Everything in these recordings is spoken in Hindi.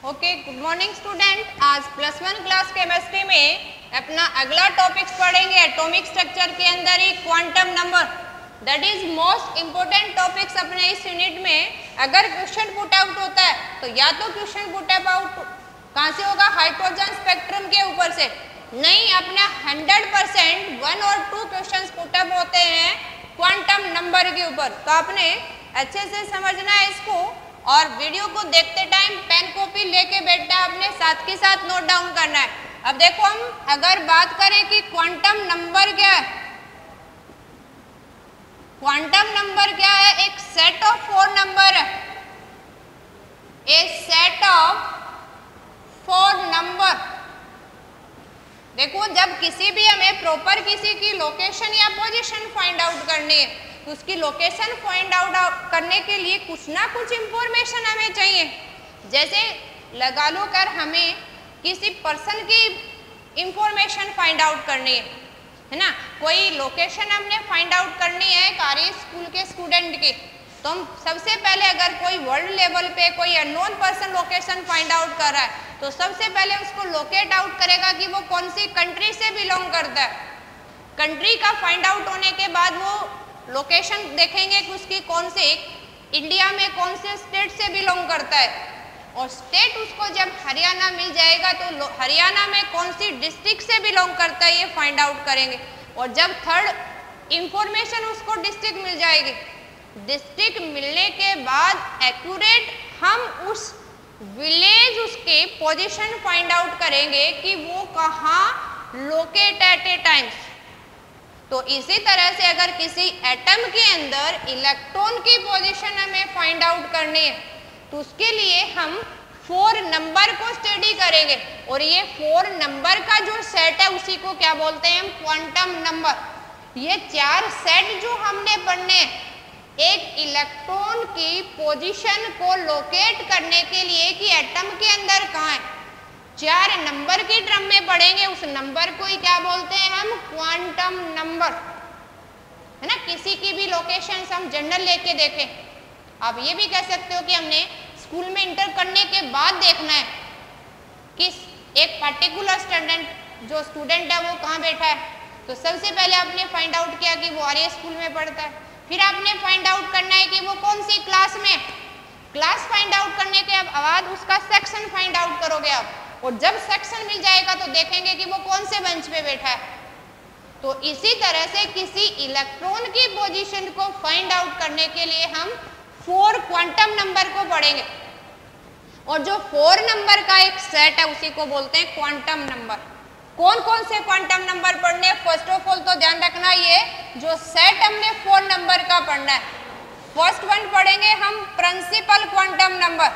Okay, good morning student. आज +1 क्लास केमिस्ट्री में अपना अगला टॉपिक्स पढ़ेंगे एटॉमिक स्ट्रक्चर के अंदर ही quantum number. That is most important topics अपने इस यूनिट में। अगर क्वेश्चन पुट आउट होता है तो या तो क्वेश्चन पुट आउट कहाँ से होगा, हाइड्रोजन स्पेक्ट्रम के ऊपर से, नहीं अपना 100% 1 और 2 क्वेश्चन पुट अप होते हैं क्वांटम नंबर के ऊपर। तो आपने अच्छे से समझना है इसको और वीडियो को देखते टाइम पेन कॉपी लेके बैठना है, अपने साथ के साथ नोट डाउन करना है। अब देखो, हम अगर बात करें कि क्वांटम नंबर क्या है, क्वांटम नंबर क्या है, एक सेट ऑफ 4 नंबर है, ए सेट ऑफ 4 नंबर। देखो, जब किसी भी हमें प्रॉपर किसी की लोकेशन या पोजीशन फाइंड आउट करनी है तो उसकी लोकेशन फाइंड आउट करने के लिए कुछ ना कुछ इंफॉर्मेशन हमें चाहिए। जैसे लगा लो कर हमें किसी पर्सन की इंफॉर्मेशन फाइंड आउट करनी है ना, कोई लोकेशन हमने फाइंड आउट करनी है कार्य स्कूल के स्टूडेंट की, तो हम सबसे पहले अगर कोई वर्ल्ड लेवल पे कोई unknown person location find out कर रहा है तो सबसे पहले उसको लोकेट आउट करेगा कि वो कौन सी कंट्री से बिलोंग करता है। कंट्री का फाइंड आउट होने के बाद वो लोकेशन देखेंगे कि उसकी कौन से इंडिया में कौन से स्टेट से बिलोंग करता है, और स्टेट उसको जब हरियाणा मिल जाएगा तो हरियाणा में कौन सी डिस्ट्रिक्ट से बिलोंग करता है ये फाइंड आउट करेंगे। और जब थर्ड इंफॉर्मेशन उसको डिस्ट्रिक्ट मिल जाएगी, डिस्ट्रिक्ट मिलने के बाद एक्यूरेट हम उस विलेज उसके पोजीशन फाइंड आउट करेंगे कि वो कहाँ लोकेट एट ए टाइम्स। तो इसी तरह से अगर किसी एटम के अंदर इलेक्ट्रॉन की पोजीशन हमें फाइंड आउट करनी है तो उसके लिए हम 4 नंबर को स्टडी करेंगे, और ये 4 नंबर का जो सेट है उसी को क्या बोलते हैं हम, क्वांटम नंबर। ये 4 सेट जो हमने पढ़ने हैं एक इलेक्ट्रॉन की पोजीशन को लोकेट करने के लिए कि एटम के अंदर कहाँ है, 4 नंबर के क्रम में पढ़ेंगे। उस नंबर को ही क्या बोलते हैं हम, क्वांटम नंबर, है ना। किसी की भी लोकेशन हम जनरल लेके देखें, आप ये भी कह सकते हो कि हमने स्कूल में इंटर करने के बाद देखना है कि एक पर्टिकुलर स्टूडेंट है वो कहाँ बैठा है, तो सबसे पहले आपने फाइंड आउट किया कि वो आर्य स्कूल में पढ़ता है। फिर आपने फाइंड आउट करना है कि वो कौन सी क्लास में, क्लास फाइंड आउट करने के बाद उसका सेक्शन फाइंड आउट करोगे आप, और जब सेक्शन मिल जाएगा तो देखेंगे कि वो कौन से बेंच पे बैठा है। तो इसी तरह से किसी इलेक्ट्रॉन की पोजीशन को फाइंड आउट करने के लिए हम 4 क्वांटम नंबर को पढ़ेंगे, और जो 4 नंबर का एक सेट है उसी को बोलते हैं क्वांटम नंबर। कौन कौन से क्वांटम नंबर पढ़ने, फर्स्ट ऑफ ऑल तो ध्यान रखना ये जो सेट हमने 4 नंबर का पढ़ना है। फर्स्ट वन पढ़ेंगे हम principal quantum number,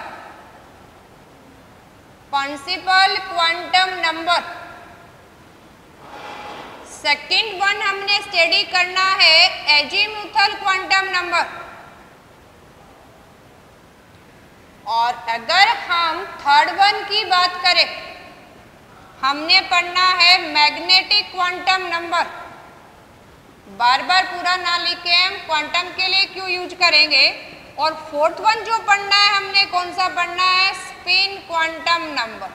principal quantum number. Second one हमने स्टडी करना है एजीमुथल क्वांटम नंबर, और अगर हम थर्ड वन की बात करें हमने पढ़ना है मैग्नेटिक क्वांटम नंबर। बार बार पूरा ना लिखे, हम क्वांटम के लिए क्यों यूज करेंगे। और फोर्थ वन जो पढ़ना है हमने कौन सा पढ़ना है, स्पिन क्वांटम नंबर।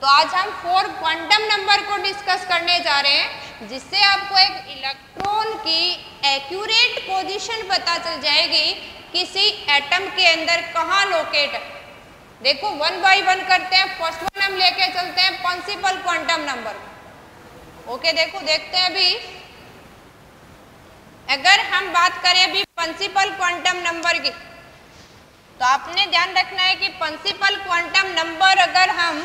तो आज हम 4 क्वांटम नंबर को डिस्कस करने जा रहे हैं, जिससे आपको एक इलेक्ट्रॉन की एक्यूरेट पोजीशन पता चल जाएगी किसी एटम के अंदर कहाँ लोकेट है। देखो 1 बाय 1 करते हैं। फर्स्ट वन हम लेके चलते हैं प्रिंसिपल क्वांटम नंबर। ओके, देखो देखते हैं अभी। अगर हम बात करें अभी प्रिंसिपल क्वांटम नंबर की, तो आपने ध्यान रखना है कि प्रिंसिपल क्वांटम नंबर अगर हम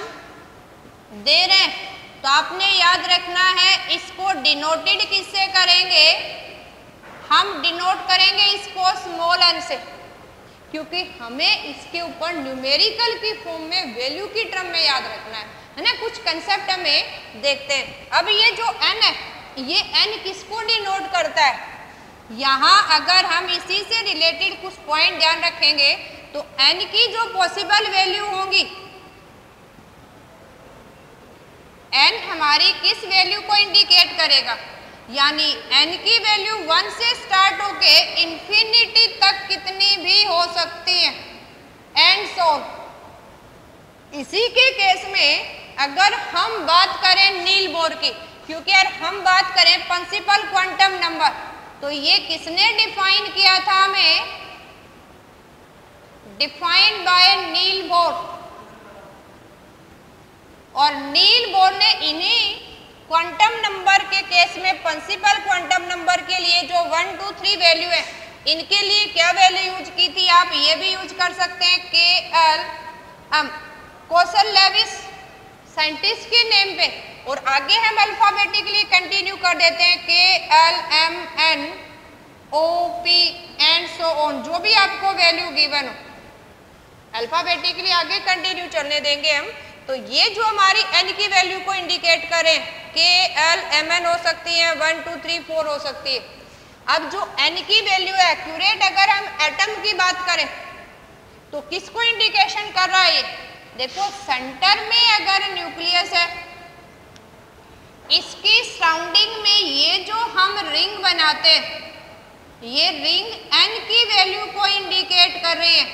दे रहे हैं तो आपने याद रखना है इसको डिनोटेड किससे करेंगे, हम डिनोट करेंगे इसको स्मॉल n से, क्योंकि हमें इसके ऊपर न्यूमेरिकल की फॉर्म में वैल्यू की टर्म में याद रखना है ना। कुछ कंसेप्ट हमें देखते हैं। अब ये जो n है, ये n किसको डिनोट करता है, यहाँ अगर हम इसी से रिलेटेड कुछ पॉइंट ध्यान रखेंगे तो n की जो पॉसिबल वैल्यू होंगी, n हमारी किस वैल्यू को इंडिकेट करेगा, यानी n की वैल्यू 1 से स्टार्ट होके इन्फिनिटी तक कितनी भी हो सकती है, एंड सो इसी के केस में अगर हम बात करें नील बोर की, क्योंकि अगर हम बात करें प्रिंसिपल क्वांटम नंबर, तो ये किसने डिफाइन किया था हमें? Defined by Niels Bohr. और नील बोर ने इन्हीं क्वांटम नंबर के केस में प्रिंसिपल क्वांटम नंबर के लिए जो 1, 2, 3 वैल्यू है, इनके लिए क्या वैल्यू यूज की थी? आप ये भी यूज कर सकते हैं KL कौशल लेविस साइंटिस्ट के नेम पे। और आगे हम अल्फाबेटिकली कंटिन्यू कर देते हैं KLMNOP एंड सो ऑन, जो भी आपको वैल्यू गिवन हो अल्फाबेटिकली आगे कंटिन्यू चलने देंगे हम। तो ये जो हमारी n की वैल्यू को इंडिकेट करें, KLMN हो सकती है, 1, 2, 3, 4 हो सकती है। अब जो n की वैल्यू है एक्यूरेट, अगर हम एटम की बात करें तो किसको इंडिकेशन कर रहा है? ये देखो, सेंटर में अगर न्यूक्लियस है, इसकी सराउंडिंग में ये जो हम रिंग बनाते हैं, ये रिंग n की वैल्यू को इंडिकेट कर रही है।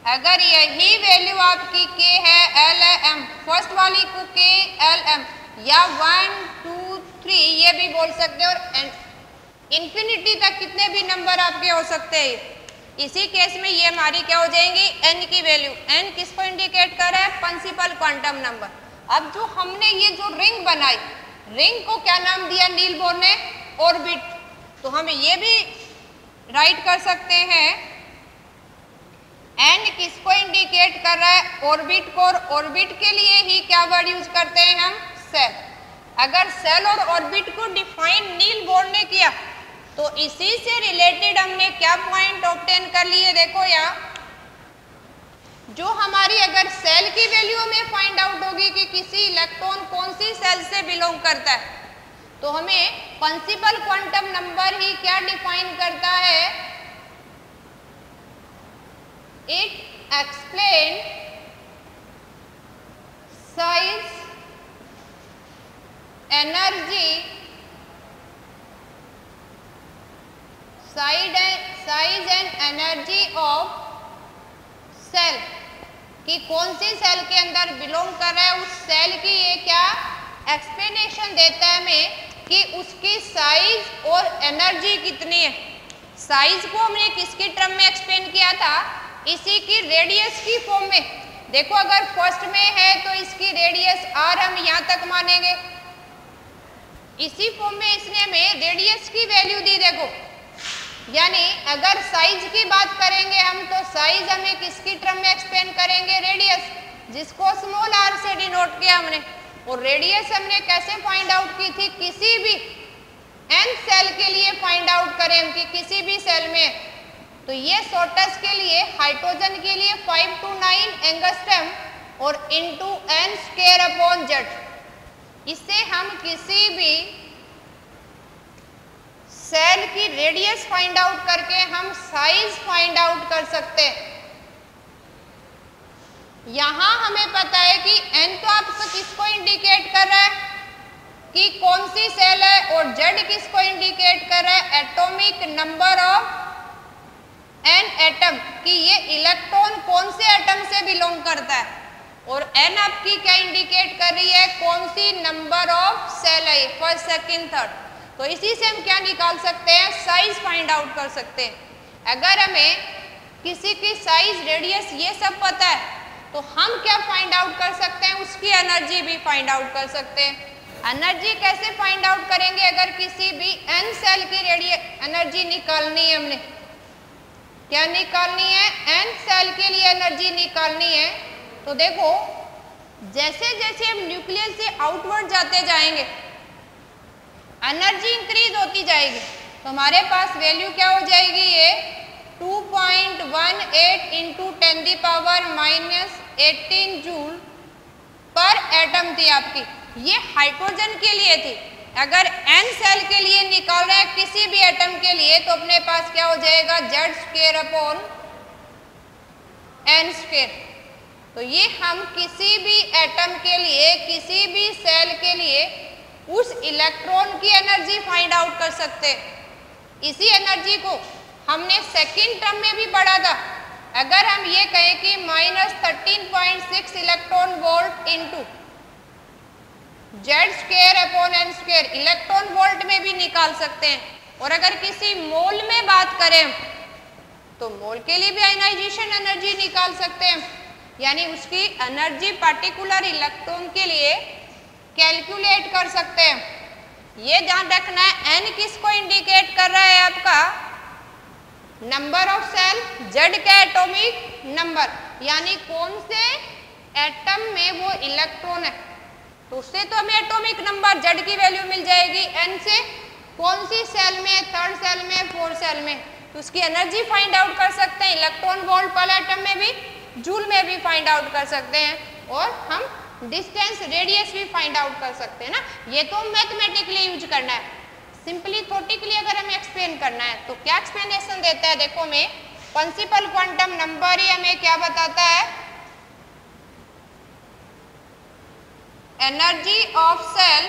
अगर यही वैल्यू आपकी k है, L है, M, फर्स्ट वाली को KLM या 1, 2, 3 ये भी बोल सकते हैं, और इंफिनिटी तक कितने भी नंबर आपके हो सकते हैं। इसी केस में ये हमारी क्या हो जाएंगी? n की वैल्यू। n किसको इंडिकेट कर रहा है? Principal quantum number. अब जो हमने ये जो रिंग बनाई, रिंग को क्या नाम दिया नील बोर ने? ऑर्बिट। तो हम ये भी राइट कर सकते हैं, n किसको इंडिकेट कर रहा है? ऑर्बिट को। और ऑर्बिट के लिए ही क्या वर्ड यूज करते हैं हम? सेल। अगर सेल और ऑर्बिट को डिफाइन नील बोर ने किया, तो इसी से रिलेटेड हमने क्या पॉइंट ऑब्टेन कर लिए? देखो यहाँ, जो हमारी अगर सेल की वैल्यू हमें फाइंड आउट होगी कि किसी इलेक्ट्रॉन कौन सी सेल से बिलोंग करता है, तो हमें प्रिंसिपल क्वांटम नंबर ही क्या डिफाइन करता है? It explain size, energy, size and energy of shell, कि कौन सी सेल के अंदर बिलोंग कर रहा है, उस सेल की ये क्या एक्सप्लेनेशन देता है हमें कि उसकी साइज और एनर्जी कितनी है। साइज को हमने किसकी टर्म में एक्सप्लेन किया था? इसी की रेडियस की फॉर्म में। देखो, अगर फर्स्ट में है तो इसकी रेडियस r हम यहाँ तक मानेंगे, इसी फॉर्म में इसने हमें रेडियस की वैल्यू दी। देखो, यानी अगर साइज की बात करेंगे हम, तो साइज हमें किसकी टर्म में एक्सप्लेन करेंगे? रेडियस, जिसको स्मॉल r से डिनोट किया हमने। और रेडियस हमने कैसे फाइंड आउट की थी? किसी भी n सेल के लिए फाइंड आउट करें हम कि किसी भी सेल में, तो ये शॉर्टेस्ट के लिए हाइड्रोजन के लिए 5 to 9 एंगस्ट्रॉम और इंटू n²/z। इससे हम किसी भी सेल की रेडियस फाइंड आउट करके हम साइज फाइंड आउट कर सकते हैं। यहां हमें पता है कि n तो आपको किसको इंडिकेट कर रहा है कि कौन सी सेल है, और z किसको इंडिकेट कर रहा है? Atomic number of n atom, कि ये इलेक्ट्रॉन कौन से एटम से बिलोंग करता है। और n आपकी क्या इंडिकेट कर रही है? कौन सी नंबर ऑफ सेल है, फर्स्ट, सेकंड, थर्ड। तो इसी से हम क्या निकाल सकते हैं? साइज फाइंड आउट कर सकते हैं। अगर हमें किसी की साइज, रेडियस ये सब पता है, तो हम क्या फाइंड आउट कर सकते हैं? उसकी एनर्जी भी फाइंड आउट कर सकते हैं। एनर्जी कैसे फाइंड आउट करेंगे? अगर किसी भी n सेल की एनर्जी निकालनी है, हमने क्या निकालनी है? n सेल के लिए एनर्जी निकालनी है। तो देखो, जैसे जैसे हम न्यूक्लियस से आउटवर्ड जाते जाएंगे, एनर्जी इंक्रीज होती जाएगी। तो हमारे पास वैल्यू क्या हो जाएगी? ये 2.18 इंटू 10⁻⁻18 जूल पर एटम थी आपकी। ये हाइड्रोजन के लिए थी। अगर n सेल के लिए निकाल रहे हैं किसी भी एटम के लिए, तो अपने पास क्या हो जाएगा? Z²/n²। तो ये हम किसी भी एटम के लिए, किसी भी सेल के लिए उस इलेक्ट्रॉन की एनर्जी फाइंड आउट कर सकते हैं। इसी एनर्जी को हमने सेकंड टर्म में भी पढ़ा था। अगर हम ये कहें कि -13.6 electron into Z square upon n square, electron volt में भी निकाल सकते हैं। और अगर किसी मोल में बात करें तो मोल के लिए भी आयनाइजेशन एनर्जी निकाल सकते हैं, यानी उसकी एनर्जी पार्टिकुलर इलेक्ट्रॉन के लिए कैलकुलेट कर सकते हैं। ये ध्यान रखना है, एन किसको इंडिकेट कर रहा है, आपका नंबर ऑफ सेल, जेड का एटॉमिक नंबर, यानी कौन से एटम में वो इलेक्ट्रॉन है, तो उससे तो हमें एटॉमिक नंबर जेड की वैल्यू मिल जाएगी। एन से कौन सी सेल में, थर्ड सेल में, फोर्थ सेल में, तो उसकी एनर्जी फाइंड आउट कर सकते हैं। इलेक्ट्रॉन वोल्ट पर एटम में भी, जूल में भी फाइंड आउट कर सकते हैं, और हम डिस्टेंस रेडियस भी फाइंड आउट कर सकते हैं ना। ये तो मैथमेटिकली यूज करना है, सिंपली थ्योरेटिकली अगर हमें एक्सप्लेन करना है तो क्या एक्सप्लेनेशन देता है, देखो मैं प्रिंसिपल क्वांटम नंबर ही हमें क्या बताता है, energy of shell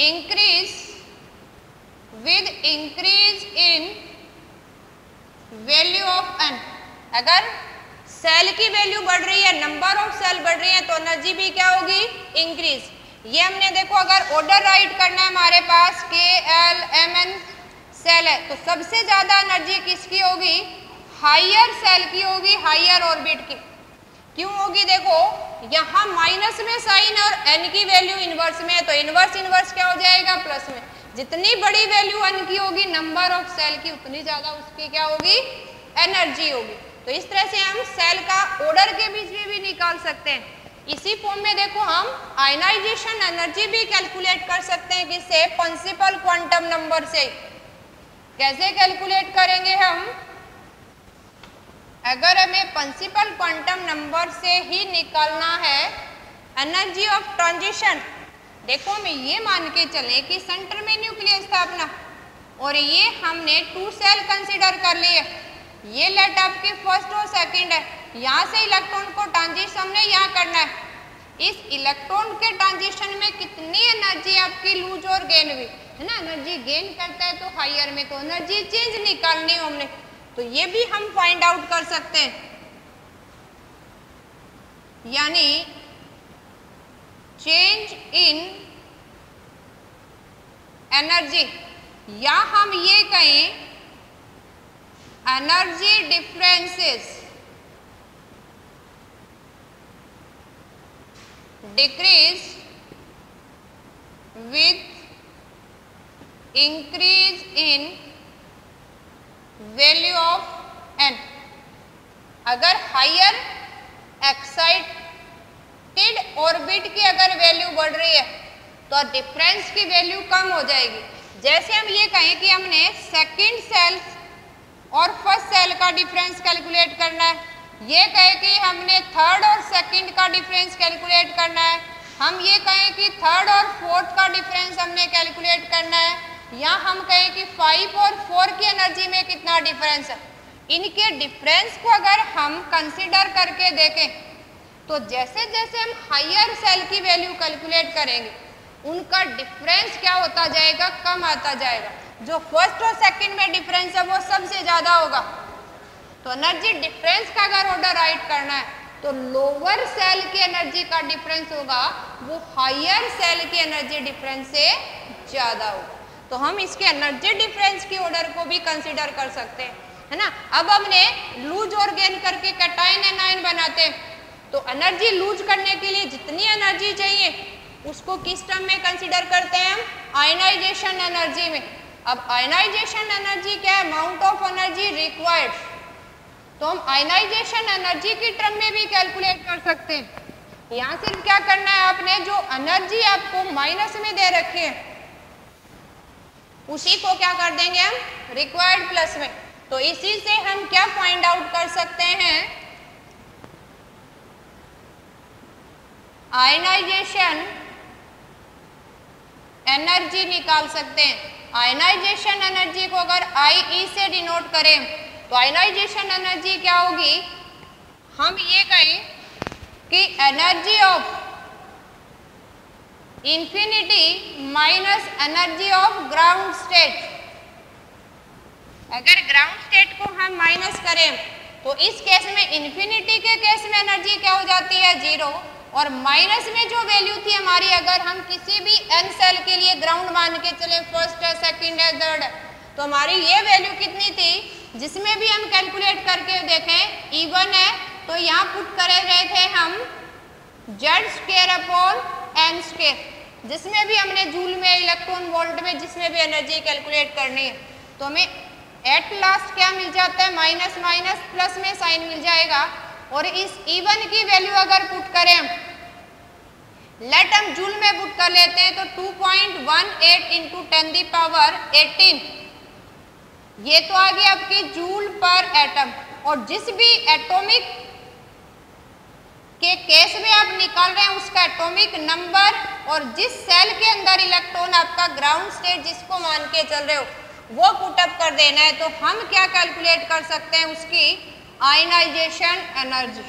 increase with increase in value of n. अगर सेल की वैल्यू बढ़ रही है, नंबर ऑफ सेल बढ़ रही है, तो एनर्जी भी क्या होगी, इंक्रीज। ये हमने देखो अगर ऑर्डर राइट करना है, हमारे पास के एल एम एन सेल है, तो सबसे ज्यादा एनर्जी किसकी होगी, हायर सेल की होगी, हायर ऑर्बिट की। क्यों होगी, देखो यहाँ माइनस में साइन और एन की वैल्यू इनवर्स में है, तो इनवर्स इनवर्स क्या हो जाएगा, प्लस में। जितनी बड़ी वैल्यू एन की होगी नंबर ऑफ सेल की, उतनी ज्यादा उसकी क्या होगी, एनर्जी होगी। तो इस तरह से हम सेल का ऑर्डर के बीच में भी निकाल सकते हैं। इसी फॉर्म में देखो हम आयनाइजेशन एनर्जी भी कैलकुलेट कर सकते हैं, किससे, प्रिंसिपल क्वांटम नंबर से। कैसे कैलकुलेट करेंगे हम, अगर हमें प्रिंसिपल क्वांटम नंबर से ही निकालना है एनर्जी ऑफ ट्रांजिशन, देखो हम ये मान के चले कि सेंटर में न्यूक्लियस था अपना, और ये हमने 2 सेल कंसीडर कर लिए, ये लेट आपके फर्स्ट और सेकंड है, यहाँ से इलेक्ट्रॉन को ट्रांजिशन हमने यहाँ करना है। इस इलेक्ट्रॉन के ट्रांजिशन में कितनी एनर्जी आपकी लूज और गेन हुई है ना, एनर्जी गेन करता है तो हायर में, तो एनर्जी चेंज निकालनी हो हमने, तो ये भी हम फाइंड आउट कर सकते हैं, यानी चेंज इन एनर्जी, या हम ये कहें energy differences decrease with increase in value of n. अगर हायर एक्साइटेड ऑर्बिट की अगर वैल्यू बढ़ रही है तो डिफरेंस की वैल्यू कम हो जाएगी। जैसे हम ये कहें कि हमने सेकंड सेल और फर्स्ट सेल का डिफरेंस कैलकुलेट करना है, ये कहें कि हमने थर्ड और सेकंड का डिफरेंस कैलकुलेट करना है, हम ये कहें कि थर्ड और फोर्थ का डिफरेंस हमने कैलकुलेट करना है, या हम कहें कि 5 और 4 की एनर्जी में कितना डिफरेंस है, इनके डिफरेंस को अगर हम कंसिडर करके देखें तो जैसे जैसे हम हायर सेल की वैल्यू कैलकुलेट करेंगे उनका डिफरेंस क्या होता जाएगा, कम आता जाएगा। जो फर्स्ट और सेकंड में डिफरेंस है वो सबसे ज्यादा होगा। तो एनर्जी डिफरेंस का अगर ऑर्डर राइट करना है तो लोअर सेल की एनर्जी का डिफरेंस होगा वो हायर सेल की एनर्जी डिफरेंस से ज्यादा होगा। तो हम इसके एनर्जी डिफरेंस की ऑर्डर को भी कंसीडर कर सकते हैं, है ना। अब हमने लूज और गेन करके कैटायन एनायन बनाते हैं, तो एनर्जी लूज करने के लिए जितनी एनर्जी चाहिए उसको किस टर्म में कंसीडर करते हैं हम, आयनाइजेशन एनर्जी में। अब आयनाइजेशन एनर्जी क्या है, अमाउंट ऑफ एनर्जी रिक्वायर्ड, तो हम आयनाइजेशन एनर्जी की टर्म में भी कैलकुलेट कर सकते हैं। यहाँ सिर्फ क्या करना है, आपने जो एनर्जी आपको माइनस में दे रखी है उसी को क्या कर देंगे हम, रिक्वायर्ड प्लस में। तो इसी से हम क्या फाइंड आउट कर सकते हैं, आयनाइजेशन एनर्जी निकाल सकते हैं। आयनाइजेशन एनर्जी को अगर IE से डिनोट करें तो आयनाइजेशन एनर्जी क्या होगी, हम ये कहें कि energy of infinity minus energy of ground state. अगर ग्राउंड स्टेट को हम माइनस करें तो इस केस में इन्फिनिटी के केस में एनर्जी क्या हो जाती है 0, और माइनस में जो वैल्यू थी हमारी, अगर हम किसी भी n सेल के लिए ग्राउंड मान के चले, फर्स्ट है, सेकंड है, थर्ड है, तो हमारी ये वैल्यू कितनी थी, जिसमें भी हम कैलकुलेट करके देखें E1 है तो यहाँ पुट करे गए थे हम Z² n², जिसमें भी हमने जूल में, इलेक्ट्रॉन वोल्ट में, जिसमें भी एनर्जी कैलकुलेट करनी है, तो हमें एट लास्ट क्या मिल जाता है, माइनस माइनस प्लस में साइन मिल जाएगा। और इस E1 की वैल्यू अगर पुट करें, लेट हम जूल में पुट कर लेते हैं, तो 2.18 इंटू 10⁻18, ये तो आ गई आपकी जूल पर एटम। और जिस भी एटॉमिक के केस में आप निकाल रहे हैं उसका एटॉमिक नंबर, और जिस सेल के अंदर इलेक्ट्रॉन आपका ग्राउंड स्टेट जिसको मान के चल रहे हो वो पुटअप कर देना है, तो हम क्या कैलकुलेट कर सकते हैं, उसकी आयनाइजेशन एनर्जी।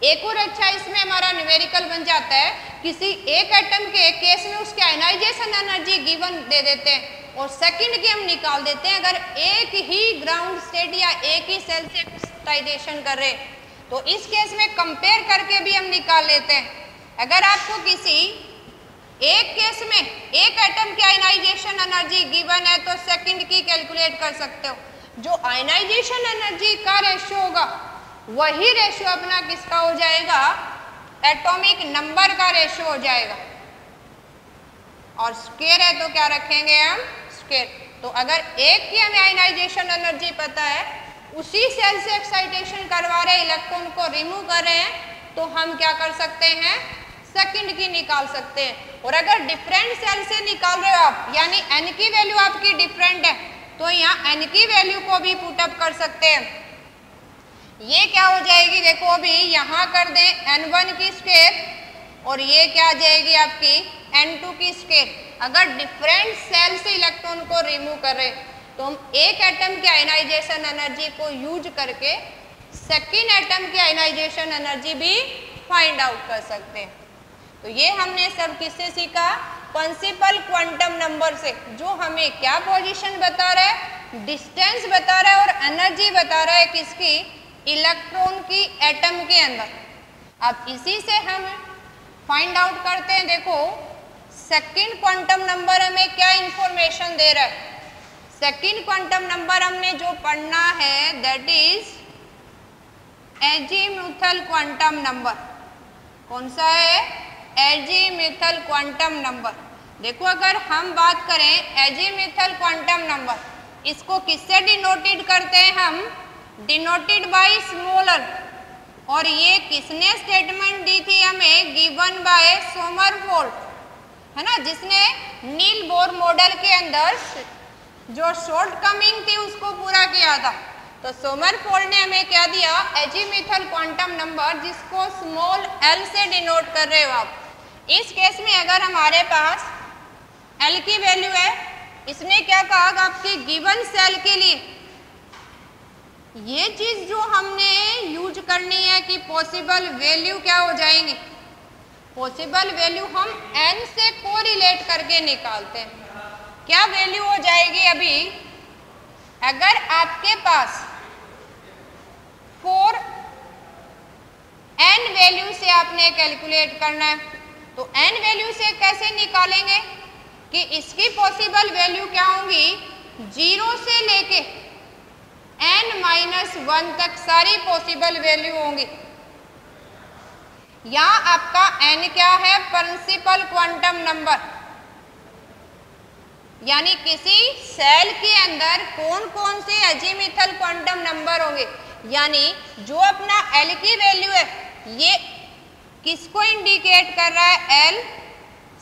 एक और अच्छा इसमें हमारा न्यूमेरिकल बन जाता है, किसी एक एटम के केस में उसकी आयनाइजेशन एनर्जी गिवन दे देते हैं और सेकंड की हम निकाल देते हैं। अगर एक ही ग्राउंड स्टेट या एक ही सेल से एक्साइटेशन कर रहे तो इस केस में कंपेयर करके भी हम निकाल लेते हैं। अगर आपको किसी एक केस में एक एटम की आयनाइजेशन एनर्जी गिवन है तो सेकंड की कैलकुलेट कर सकते हो। जो आयनाइजेशन एनर्जी का रेशियो होगा वही रेशियो अपना किसका हो जाएगा, एटॉमिक नंबर का रेशियो हो जाएगा। और स्क्वायर है तो क्या रखेंगे हम, स्क्वायर। तो अगर एक की हमें आयनाइजेशन एनर्जी पता है, उसी सेल से एक्साइटेशन करवा रहे, इलेक्ट्रॉन को रिमूव कर रहे हैं, तो हम क्या कर सकते हैं, सेकंड की निकाल सकते हैं। और अगर डिफरेंट सेल से निकाल रहे हो आप, यानी n की वैल्यू आपकी डिफरेंट है, तो यहाँ n की वैल्यू को भी पुटअप कर सकते हैं। ये क्या हो जाएगी, देखो अभी यहाँ कर दें n1 की स्क्वायर और ये क्या आ जाएगी आपकी n2 की स्क्वायर। अगर डिफरेंट सेल से इलेक्ट्रॉन को रिमूव कर रहे तो हम एक एटम की आयनाइजेशन एनर्जी को यूज करके सेकेंड एटम की आयनाइजेशन एनर्जी भी फाइंड आउट कर सकते हैं। तो ये हमने सब किससे सीखा, प्रिंसिपल क्वांटम नंबर से, जो हमें क्या पोजीशन बता रहा है, डिस्टेंस बता रहा है और एनर्जी बता रहा है किसकी, इलेक्ट्रॉन की एटम के अंदर। अब इसी से हम फाइंड आउट करते हैं। देखो सेकंड क्वांटम नंबर हमें क्या इंफॉर्मेशन दे रहा है। सेकंड क्वांटम नंबर हमने जो पढ़ना है that is azimuthal quantum number. कौन सा है, एजीम्यूथल क्वांटम नंबर। देखो अगर हम बात करें एजीम्यूथल क्वांटम नंबर, इसको किससे डिनोटेड करते हैं हम, डिनोटेड बाय स्मॉलर। और ये किसने स्टेटमेंट दी थी हमें, गिवन बाय सोमरफेल्ड, है ना, जिसने नील बोर मॉडल के अंदर जो शॉर्टकमिंग थी उसको पूरा किया था। तो सोमरफेल्ड ने हमें क्या दिया, एजीम्यूथल क्वांटम नंबर, जिसको स्मॉल l से डिनोट कर रहे हो आप। इस केस में अगर हमारे पास l की वैल्यू है, इसने क्या कहा आपकी गिवन सेल के लिए ये चीज जो हमने यूज करनी है कि पॉसिबल वैल्यू क्या हो जाएंगी, पॉसिबल वैल्यू हम n से कोरिलेट करके निकालते हैं। क्या वैल्यू हो जाएगी, अभी अगर आपके पास 4 n वैल्यू से आपने कैलकुलेट करना है, तो n वैल्यू से कैसे निकालेंगे कि इसकी पॉसिबल वैल्यू क्या होंगी, 0 से लेके n-1 तक सारी पॉसिबल वैल्यू होंगी। यहाँ आपका n क्या है, प्रिंसिपल क्वांटम नंबर, यानी किसी सेल के अंदर कौन कौन से एजीम्यूथल क्वांटम नंबर होंगे। यानी जो अपना l की वैल्यू है ये किसको इंडिकेट कर रहा है, l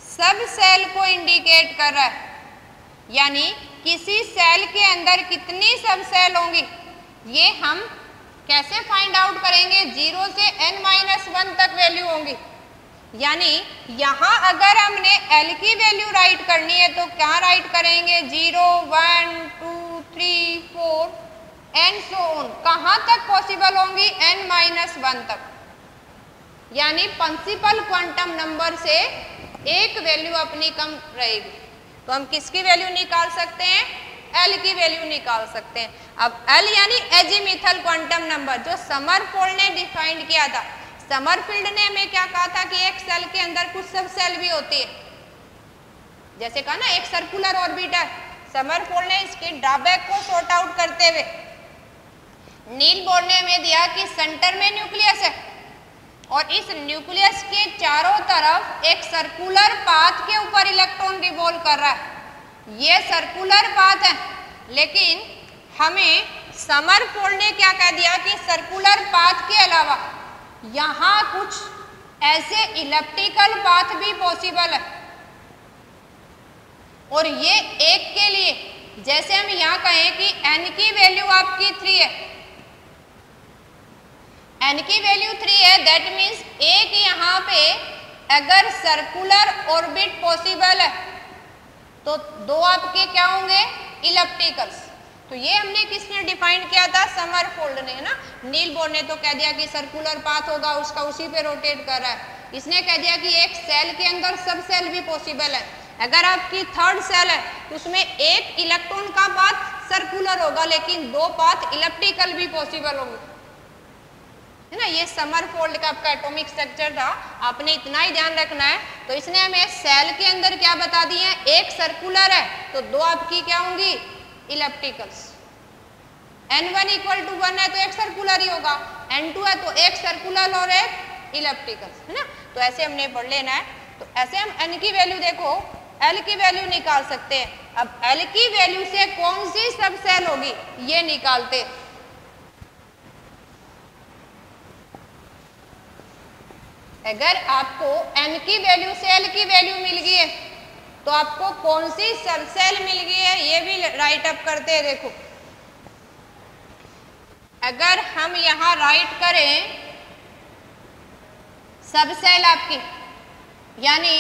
सब सेल को इंडिकेट कर रहा है। यानी किसी सेल के अंदर कितनी सब सेल होंगी ये हम कैसे फाइंड आउट करेंगे, 0 से n-1 तक वैल्यू होंगी। यानी यहाँ अगर हमने l की वैल्यू राइट करनी है तो क्या राइट करेंगे, 0, 1, 2, 3, 4 एंड सो ऑन। कहाँ तक पॉसिबल होंगी, n-1 तक। यानी प्रिंसिपल क्वांटम नंबर से एक वैल्यू अपनी कम रहेगी। तो हम किसकी वैल्यू निकाल सकते हैं, एल की वैल्यू निकाल सकते हैं। अब एल यानी एजीमिथल क्वांटम नंबर, जो समरफोल्ड ने डिफाइंड किया था। समरफील्ड ने हमें क्या कहा था कि एक सेल के अंदर कुछ सब सेल भी होती है, जैसे कहा ना एक सर्कुलर ऑर्बिटर। समरफोल्ड ने इसके ड्रॉबैक को सॉर्ट आउट करते हुए नील बोर ने हमें दिया कि सेंटर में न्यूक्लियस है और इस न्यूक्लियस के चारों तरफ एक सर्कुलर पाथ के ऊपर इलेक्ट्रॉन रिवॉल्व कर रहा है। ये सर्कुलर पाथ है, लेकिन हमें समरफोल्ड ने क्या कह दिया कि सर्कुलर पाथ के अलावा यहाँ कुछ ऐसे इलिप्टिकल पाथ भी पॉसिबल है। और ये एक के लिए, जैसे हम यहाँ कहें कि n की वैल्यू आपकी 3 है, n की वैल्यू 3 है, दैट मीन्स एक यहाँ पे अगर सर्कुलर ऑर्बिट पॉसिबल है तो दो आपके क्या होंगे, इलिप्टिकल्स। तो ये हमने किसने डिफाइन किया था, समरफोल्ड ने, है ना। नील बोर ने तो कह दिया कि सर्कुलर पाथ होगा, उसका उसी पे रोटेट कर रहा है। इसने कह दिया कि एक सेल के अंदर सब सेल भी पॉसिबल है। अगर आपकी थर्ड सेल है तो उसमें एक इलेक्ट्रॉन का पाथ सर्कुलर होगा, लेकिन दो पाथ इलिप्टिकल भी पॉसिबल होंगे, है ना। ये समरफोल्ड का आपका एटॉमिक स्ट्रक्चर था, आपने इतना ही ध्यान रखना है। तो इसने हमें सेल के अंदर क्या बता दिया, एक सर्कुलर है तो दो आपकी क्या होंगी, इलिप्टिकल्स। n1 इक्वल टू 1 है तो एक सर्कुलर ही होगा, n2 है तो एक सर्कुलर और एक इलिप्टिकल्स, है ना। तो ऐसे हमने पढ़ लेना है। तो ऐसे हम n की वैल्यू देखो, l की वैल्यू निकाल सकते हैं। अब l की वैल्यू से कौन सी सब सेल होगी ये निकालते। अगर आपको n की वैल्यू से l की वैल्यू मिल गई है तो आपको कौन सी सब सेल मिल गई है ये भी राइट अप करते हैं। देखो अगर हम यहाँ राइट करें सब सेल आपकी, यानी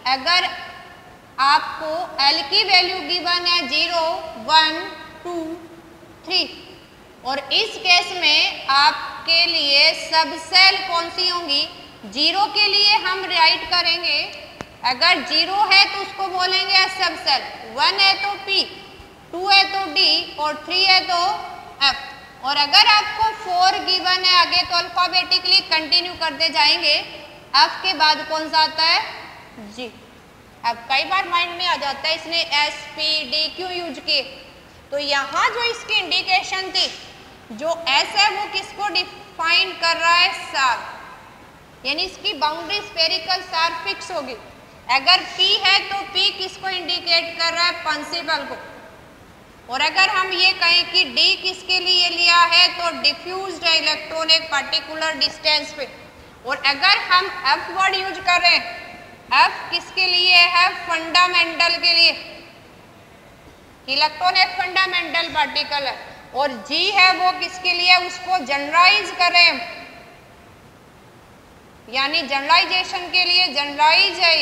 अगर आपको L की वैल्यू गिवन है 0, 1, 2, 3 और इस केस में आपके लिए सब सेल कौन सी होंगी, 0 के लिए हम राइट करेंगे, अगर 0 है तो उसको बोलेंगे सब सेल, 1 है तो P, 2 है तो D और 3 है तो F। और अगर आपको 4 गिवन है आगे तो अल्फाबेटिकली कंटिन्यू करते जाएंगे, F के बाद कौन सा आता है, G। अब कई बार माइंड में आ जाता है इसने S, P, D क्यों यूज किए। तो यहाँ जो इसकी इंडिकेशन थी, जो S है वो किसको डिफाइन कर रहा है, स्टार, यानी इसकी बाउंड्री स्फेरिकल स्टार फिक्स होगी। अगर P है तो P किसको इंडिकेट कर रहा है, प्रिंसिपल को। और अगर हम ये कहें कि D किसके लिए लिया है तो डिफ्यूज्ड है इलेक्ट्रॉन एक पर्टिकुलर डिस्टेंस पे। और अगर हम F वर्ड यूज कर रहे हैं, F किसके लिए है, फंडामेंटल के लिए, इलेक्ट्रॉन एक फंडामेंटल पार्टिकल है। और G है वो किसके लिए, उसको जनरलाइज कर रहे हैं, यानी जनरलाइजेशन के लिए जनरलाइज है,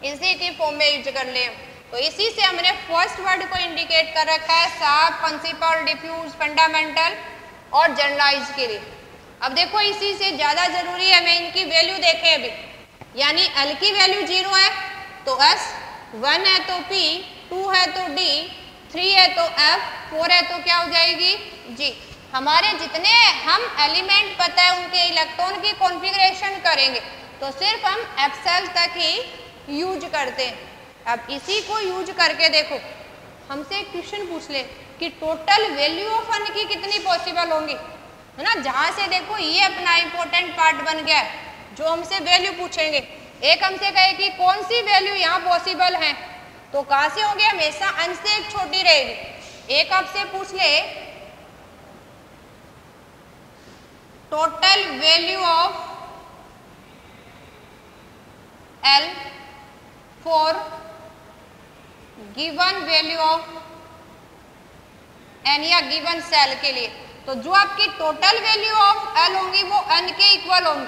इसी की फॉर्म में यूज कर ले। तो इसी से हमने फर्स्ट वर्ड को इंडिकेट कर रखा है, साफ, प्रिंसिपल, डिफ्यूज, फंडामेंटल और जनरलाइज के लिए। अब देखो इसी से ज्यादा जरूरी है हमें इनकी वैल्यू देखें अभी, यानी L की वैल्यू 0 है तो S, 1 है तो P, 2 है तो D, 3 है तो F, 4 है तो क्या हो जाएगी, G। हमारे जितने हम एलिमेंट पता है उनके इलेक्ट्रॉन की कॉन्फ़िगरेशन करेंगे तो सिर्फ हम F सेल तक ही यूज करते हैं। अब इसी को यूज करके देखो, हमसे एक क्वेश्चन पूछ ले कि टोटल वैल्यू ऑफ n की कितनी पॉसिबल होंगी, है ना। जहां से देखो ये अपना इंपॉर्टेंट पार्ट बन गया है, जो हमसे वैल्यू पूछेंगे। एक हमसे कहे कि कौन सी वैल्यू यहाँ पॉसिबल है, तो कहाँ से होंगे, हमेशा n से एक छोटी रहेगी। एक आपसे पूछ ले total value of L for given value of n या गिवन सेल के लिए, तो जो आपकी टोटल वैल्यू ऑफ L होंगी वो n के इक्वल होंगी,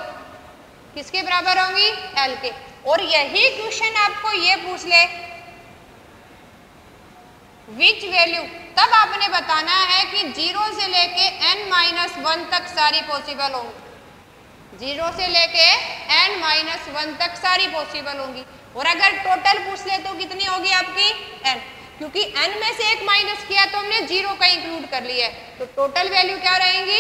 किसके बराबर होंगी, L के। और यही क्वेश्चन आपको ये पूछ ले विच वैल्यू, तब आपने बताना है कि 0 से लेके n-1 तक सारी पॉसिबल होंगी, 0 से लेके n-1 तक सारी पॉसिबल होंगी। और अगर टोटल पूछ ले तो कितनी होगी आपकी n। क्योंकि n में से एक माइनस किया तो हमने 0 का इंक्लूड कर लिया है, तो टोटल वैल्यू क्या रहेंगी,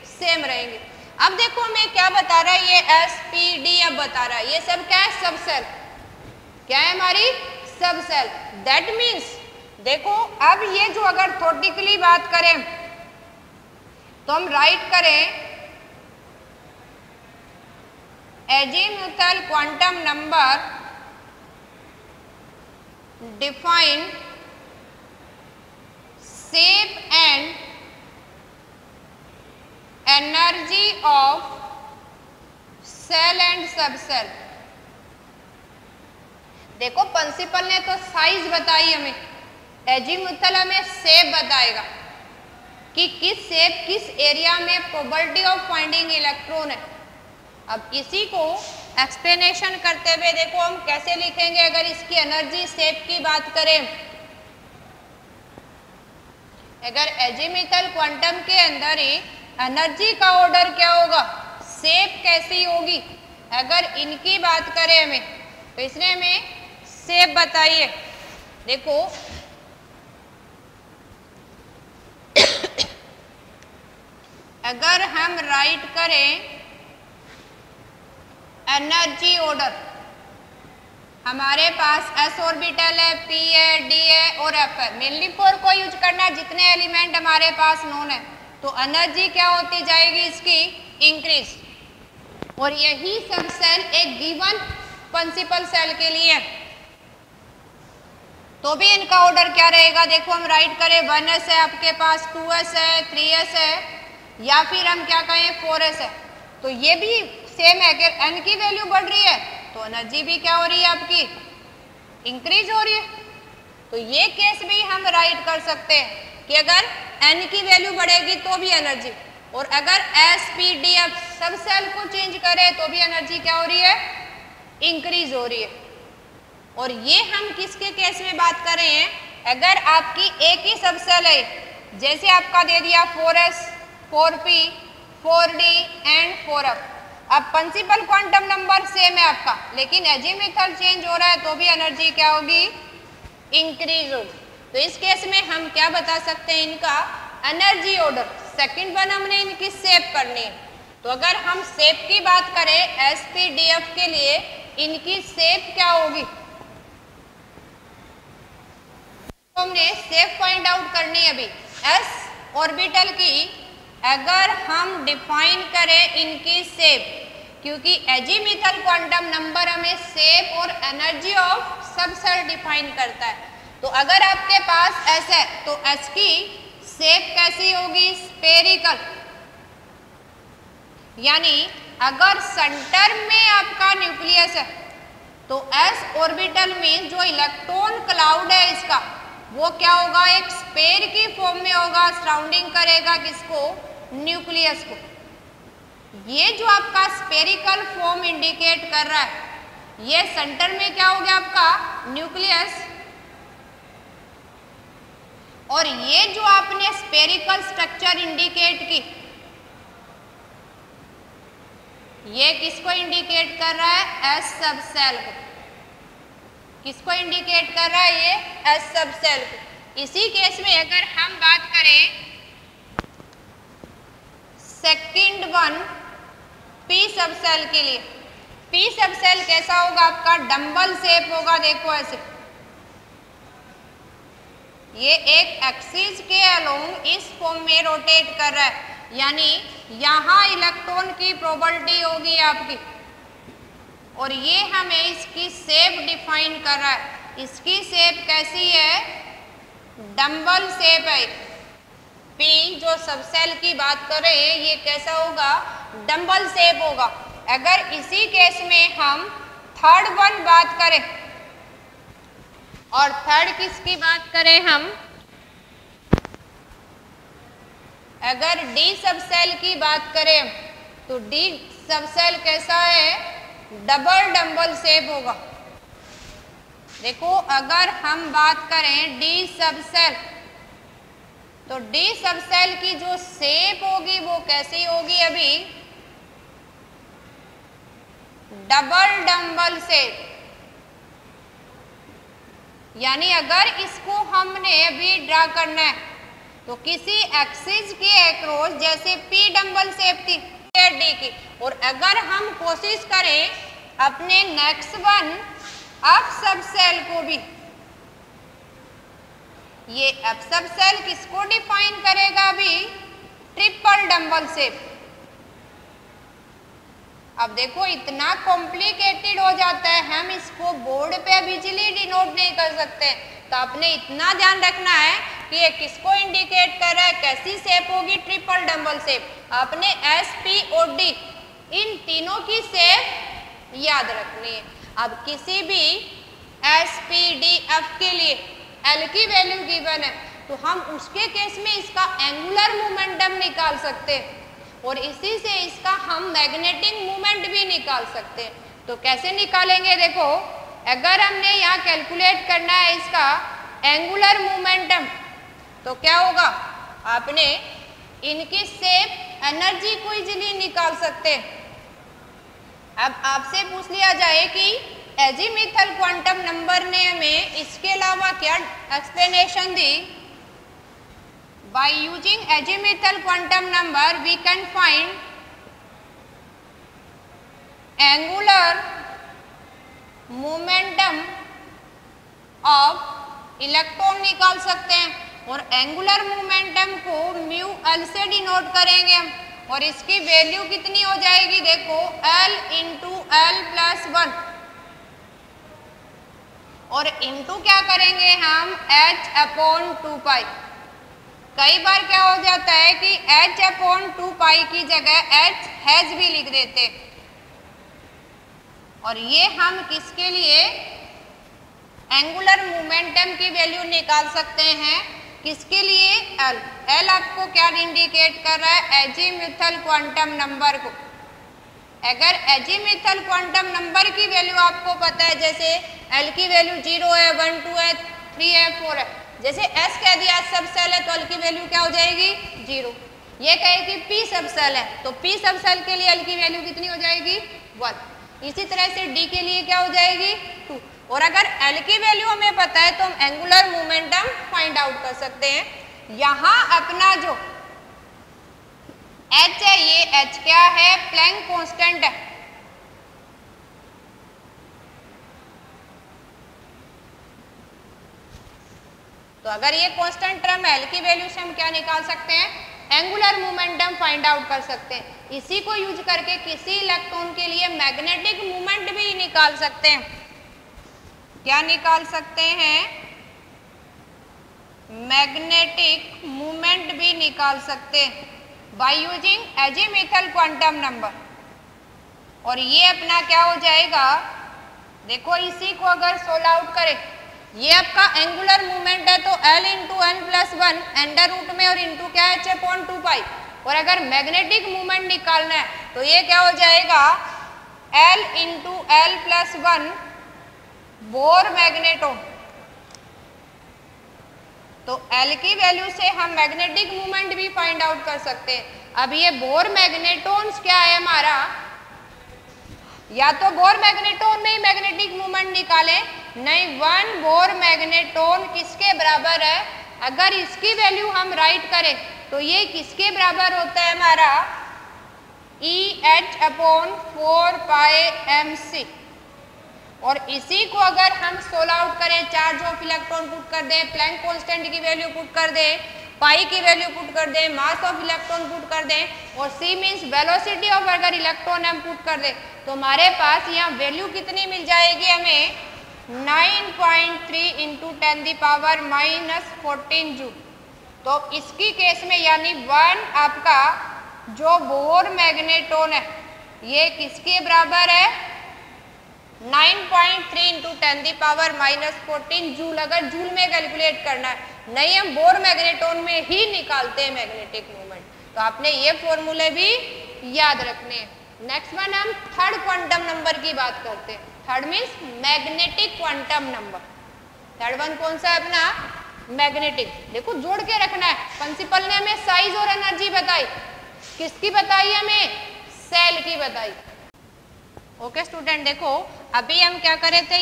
सेम रहेंगी। अब देखो हमें क्या बता रहा है, ये एस पी डी अब बता रहा है, ये सब क्या है, सब सेल, क्या है हमारी, सब सेल। दैट मीन्स देखो अब ये जो अगर थ्योरेटिकली बात करें तो हम राइट करें azimuthal quantum number define shape and energy of cell and subcell। देखो प्रिंसिपल ने तो साइज बताई हमें, एजीमुथल हमें शेप बताएगा कि किस शेप किस एरिया में प्रोबेबिलिटी ऑफ फाइंडिंग इलेक्ट्रॉन है। अब इसी को एक्सप्लेनेशन करते हुए देखो हम कैसे लिखेंगे, अगर इसकी एनर्जी शेप की बात करें, अगर एजीमुथल क्वांटम के अंदर ही एनर्जी का ऑर्डर क्या होगा, शेप कैसी होगी, अगर इनकी बात करें हमें तो इसने हमें शेप बताइए। देखो अगर हम राइट करें एनर्जी ऑर्डर, हमारे पास s ऑर्बिटल है, p है, d है और f है, मेनली 4 को यूज करना है, जितने एलिमेंट हमारे पास नोन है, तो एनर्जी क्या होती जाएगी इसकी, इंक्रीज। और यही सब सेल एक गिवन प्रिंसिपल सेल के लिए, तो भी इनका ऑर्डर क्या रहेगा, देखो हम राइट करें 1s है आपके पास, 2s है, 3s है, या फिर हम क्या कहें 4s है, तो ये भी सेम है। अगर n की वैल्यू बढ़ रही है तो एनर्जी भी क्या हो रही है आपकी, इंक्रीज हो रही है। तो ये केस भी हम राइट कर सकते हैं कि अगर n की वैल्यू बढ़ेगी तो भी एनर्जी, और अगर s p d f सब सेल को चेंज करें तो भी एनर्जी क्या हो रही है, इंक्रीज हो रही है। और ये हम किसके केस में बात कर रहे हैं, अगर आपकी एक ही सब सेल है, जैसे आपका दे दिया 4s 4p 4d and 4f। अब प्रिंसिपल क्वांटम नंबर सेम है आपका, लेकिन एजीमुथल चेंज हो रहा है तो भी एनर्जी क्या होगी, इंक्रीज होगी। तो इस केस में हम क्या बता सकते हैं, इनका एनर्जी ऑर्डर। सेकंड वन हमने इनकी शेप करनी है, तो अगर हम शेप की बात करें एस पी डी एफ के लिए, इनकी शेप क्या होगी, तो हमने शेप फाइंड आउट करनी है। अभी एस ऑर्बिटल की अगर हम डिफाइन करें इनकी शेप, क्योंकि एजीमुथल क्वांटम नंबर हमें शेप और एनर्जी ऑफ सब सेल डिफाइन करता है, तो अगर आपके पास एस है तो एस की शेप कैसी होगी, स्फेरिकल, यानी अगर सेंटर में आपका न्यूक्लियस है तो एस ऑर्बिटल में जो इलेक्ट्रॉन क्लाउड है इसका, वो क्या होगा, एक स्फेयर की फॉर्म में होगा, सराउंडिंग करेगा किसको, न्यूक्लियस को। ये जो आपका स्फेरिकल फॉर्म इंडिकेट कर रहा है, ये सेंटर में क्या हो गया आपका, न्यूक्लियस, और ये जो आपने स्फेरिकल स्ट्रक्चर इंडिकेट की, ये किसको इंडिकेट कर रहा है, एस सब सेल को। किसको इंडिकेट कर रहा है, ये एस सब सेल को। इसी केस में अगर हम बात करें सेकंड वन पी सब सेल के लिए, पी सब सेल कैसा होगा आपका, डंबल शेप होगा। देखो ऐसे ये एक एक्सिस के अलोंग इस फॉर्म में रोटेट कर रहा है, यानी यहाँ इलेक्ट्रॉन की प्रोबेबिलिटी होगी आपकी, और ये हमें इसकी शेप डिफाइन कर रहा है। इसकी शेप कैसी है, डंबल शेप है। पी जो सब सेल की बात कर रहे हैं ये कैसा होगा, डंबल शेप होगा। अगर इसी केस में हम थर्ड वन बात करें, और थर्ड किसकी बात करें हम, अगर डी सब सेल की बात करें तो डी सब सेल कैसा है, डबल डंबल शेप होगा। देखो अगर हम बात करें डी सब सेल, तो डी सब सेल की जो शेप होगी वो कैसी होगी, अभी डबल डंबल शेप। यानी अगर इसको हमने अभी ड्रा करना है तो किसी एक्सिस के अक्रॉस, जैसे पी डंबल शेप थी डी की, और अगर हम कोशिश करें अपने नेक्स्ट वन अप सब सेल को भी, ये अप सब सेल किसको डिफाइन करेगा भी, ट्रिपल डंबल शेप। अब देखो इतना कॉम्प्लिकेटेड हो जाता है, हम इसको बोर्ड पे इजीली डिनोट नहीं कर सकते, तो आपने इतना ध्यान रखना है कि ये किसको इंडिकेट कर रहा है, कैसी शेप होगी, ट्रिपल डंबल शेप। आपने एस पी और डी इन तीनों की शेप याद रखनी है। अब किसी भी एस पी डी एफ के लिए एल की वैल्यू गिवन है तो हम उसके केस में इसका एंगुलर मोमेंटम निकाल सकते हैं और इसी से इसका हम मैग्नेटिक मोमेंट भी निकाल सकते हैं। तो कैसे निकालेंगे, देखो अगर हमने यहाँ कैलकुलेट करना है इसका एंगुलर मोमेंटम तो क्या होगा, आपने इनकी शेप एनर्जी को इजीली निकाल सकते हैं। अब आपसे पूछ लिया जाए कि एजीमुथल क्वांटम नंबर ने हमें इसके अलावा क्या एक्सप्लेनेशन दी, by using azimuthal quantum number we can find angular momentum of electron निकाल सकते हैं और एंगुलर मोमेंटम को म्यू एल से डिनोट करेंगे हम, और इसकी वैल्यू कितनी हो जाएगी, देखो L इंटू एल प्लस 1 और इंटू क्या करेंगे हम H अपॉन 2 पाई। कई बार क्या हो जाता है कि H अपॉन 2 पाई की जगह H हैज भी लिख देते, और ये हम किसके लिए एंगुलर मोमेंटम की वैल्यू निकाल सकते हैं, किसके लिए, L। L आपको क्या इंडिकेट कर रहा है, एजीमुथल क्वांटम नंबर को। अगर एजीमुथल क्वांटम नंबर की वैल्यू आपको पता है, जैसे L की वैल्यू 0 है, 1 2 है, 3 है, 4 है, जैसे S कह दिया सब सेल है तो L की वैल्यू क्या हो जाएगी 0। ये कहे कि P सब सेल है तो P सब सेल के लिए L की वैल्यू कितनी हो जाएगी 1। इसी तरह से D के लिए क्या हो जाएगी 2। और अगर L की वैल्यू हमें पता है तो हम एंगुलर मोमेंटम फाइंड आउट कर सकते हैं। यहाँ अपना जो H है, ये H क्या है, प्लैंक कांस्टेंट है। तो अगर ये कांस्टेंट टर्म L की वैल्यू से हम क्या निकाल सकते हैं, एंगुलर मोमेंटम फाइंड आउट कर सकते हैं। इसी को यूज करके किसी इलेक्ट्रॉन के लिए मैग्नेटिक मोमेंट भी निकाल सकते हैं। क्या निकाल सकते हैं, मैग्नेटिक मोमेंट भी निकाल सकते हैं bye using azimuthal quantum number. और ये अपना क्या हो जाएगा, देखो इसी को अगर सोल्व आउट करें, ये आपका एंगुलर मूवमेंट है तो L into n plus 1 under root में और इंटू क्या है H अपॉन 2 पाई। और अगर मैग्नेटिक मूवमेंट निकालना है तो ये क्या हो जाएगा L into L plus 1 Bohr magneton. तो L की वैल्यू से हम मैग्नेटिक मूवमेंट भी फाइंड आउट कर सकते हैं। अब ये बोर मैग्नेटोन्स क्या है हमारा, या तो बोर मैग्नेटोन में ही मैग्नेटिक मूवमेंट निकाले, नहीं 1 बोर मैग्नेटोन किसके बराबर है, अगर इसकी वैल्यू हम राइट करें तो ये किसके बराबर होता है हमारा EH अपॉन 4 पाई MC। और इसी को अगर हम सोल्व आउट करें, चार्ज ऑफ इलेक्ट्रॉन पुट कर दें, प्लैंक कांस्टेंट की वैल्यू पुट कर दें, पाई की वैल्यू पुट कर दें, मास ऑफ इलेक्ट्रॉन पुट कर दें और C मीन्स वेलोसिटी ऑफ अगर इलेक्ट्रॉन हम पुट कर दें तो हमारे पास यहाँ वैल्यू कितनी मिल जाएगी हमें 9.3 इंटू 10⁻⁻14 जूल। तो इसकी केस में यानी 1 आपका जो बोर मैग्नेटोन है ये किसके बराबर है 9.3 इंटू 10⁻⁻14 जूल। अगर जूल में कैलकुलेट करना है, नहीं हम बोर मैग्नेटोन में ही निकालते हैं मैग्नेटिक मूवमेंट। तो आपने ये फॉर्मूले भी याद रखने हैं। नेक्स्ट वन हम थर्ड क्वांटम नंबर की बात करते हैं। Third means magnetic quantum number. Third one कौन सा है अपना मैग्नेटिक। देखो जोड़ के रखना है, प्रिंसिपल ने हमें साइज और एनर्जी बताई, किसकी बताई हमें सेल की बताई। ओके स्टूडेंट, देखो अभी हम क्या कर रहे थे,